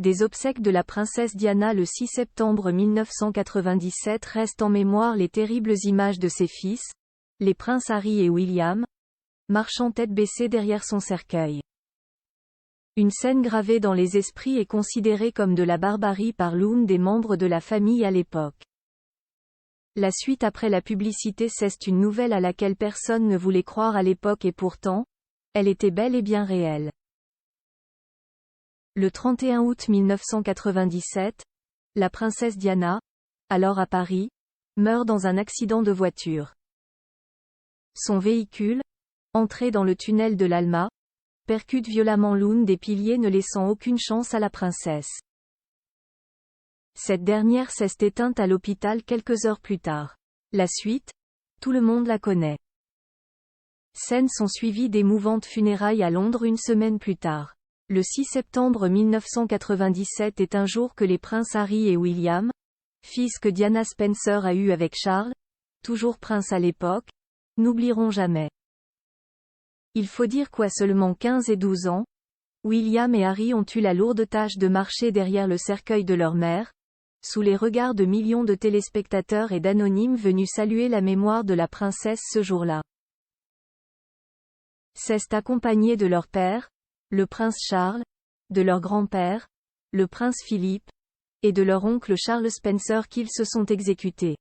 Des obsèques de la princesse Diana le 6 septembre 1997 restent en mémoire les terribles images de ses fils, les princes Harry et William, marchant tête baissée derrière son cercueil. Une scène gravée dans les esprits et considérée comme de la barbarie par l'une des membres de la famille à l'époque. La suite après la publicité, c'est une nouvelle à laquelle personne ne voulait croire à l'époque et pourtant, elle était bel et bien réelle. Le 31 août 1997, la princesse Diana, alors à Paris, meurt dans un accident de voiture. Son véhicule, entré dans le tunnel de l'Alma, percute violemment l'une des piliers ne laissant aucune chance à la princesse. Cette dernière s'est éteinte à l'hôpital quelques heures plus tard. La suite, tout le monde la connaît. Scènes sont suivies d'émouvantes funérailles à Londres une semaine plus tard. Le 6 septembre 1997 est un jour que les princes Harry et William, fils que Diana Spencer a eu avec Charles, toujours prince à l'époque, n'oublieront jamais. Il faut dire qu'à seulement 15 et 12 ans, William et Harry ont eu la lourde tâche de marcher derrière le cercueil de leur mère, sous les regards de millions de téléspectateurs et d'anonymes venus saluer la mémoire de la princesse ce jour-là. C'est accompagné de leur père, le prince Charles, de leur grand-père, le prince Philippe, et de leur oncle Charles Spencer qu'ils se sont exécutés.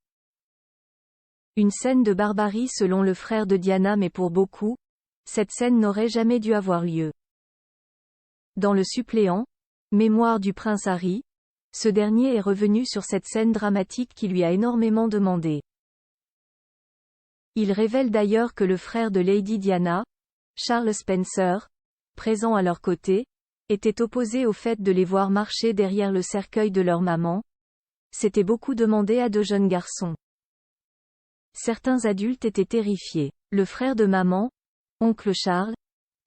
Une scène de barbarie selon le frère de Diana, mais pour beaucoup, cette scène n'aurait jamais dû avoir lieu. Dans le suppléant, Mémoire du prince Harry, ce dernier est revenu sur cette scène dramatique qui lui a énormément demandé. Il révèle d'ailleurs que le frère de Lady Diana, Charles Spencer, présent à leur côté, était opposé au fait de les voir marcher derrière le cercueil de leur maman. C'était beaucoup demandé à de jeunes garçons. Certains adultes étaient terrifiés. Le frère de maman, oncle Charles,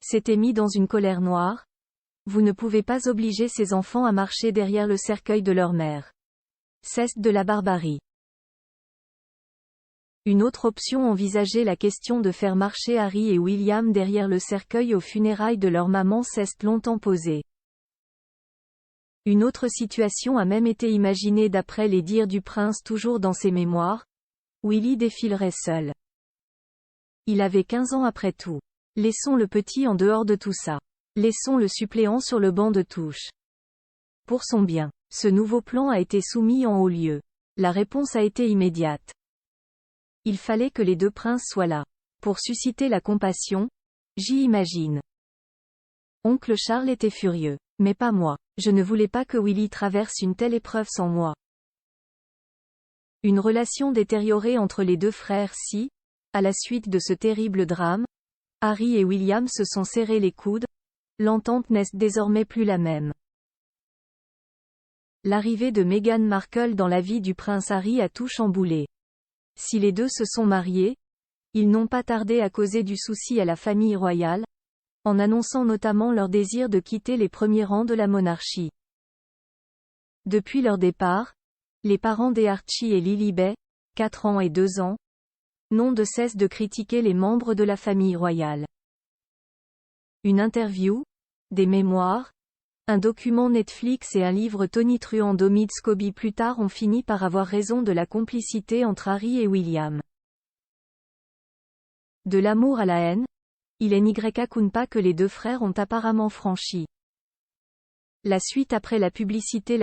s'était mis dans une colère noire. Vous ne pouvez pas obliger ces enfants à marcher derrière le cercueil de leur mère. C'est de la barbarie. Une autre option envisageait la question de faire marcher Harry et William derrière le cercueil aux funérailles de leur maman s'est longtemps posée. Une autre situation a même été imaginée d'après les dires du prince toujours dans ses mémoires. Willy défilerait seul. Il avait 15 ans après tout. Laissons le petit en dehors de tout ça. Laissons le suppléant sur le banc de touche. Pour son bien, ce nouveau plan a été soumis en haut lieu. La réponse a été immédiate. Il fallait que les deux princes soient là. Pour susciter la compassion, j'y imagine. Oncle Charles était furieux. Mais pas moi. Je ne voulais pas que Willy traverse une telle épreuve sans moi. Une relation détériorée entre les deux frères si, à la suite de ce terrible drame, Harry et William se sont serrés les coudes, l'entente n'est désormais plus la même. L'arrivée de Meghan Markle dans la vie du prince Harry a tout chamboulé. Si les deux se sont mariés, ils n'ont pas tardé à causer du souci à la famille royale, en annonçant notamment leur désir de quitter les premiers rangs de la monarchie. Depuis leur départ, les parents d'Archie et Lilibet, 4 ans et 2 ans, n'ont de cesse de critiquer les membres de la famille royale. Une interview, des mémoires, un document Netflix et un livre tonitruant d'Omid Scobie plus tard ont fini par avoir raison de la complicité entre Harry et William. De l'amour à la haine, il est Nyakun que les deux frères ont apparemment franchi. La suite après la publicité.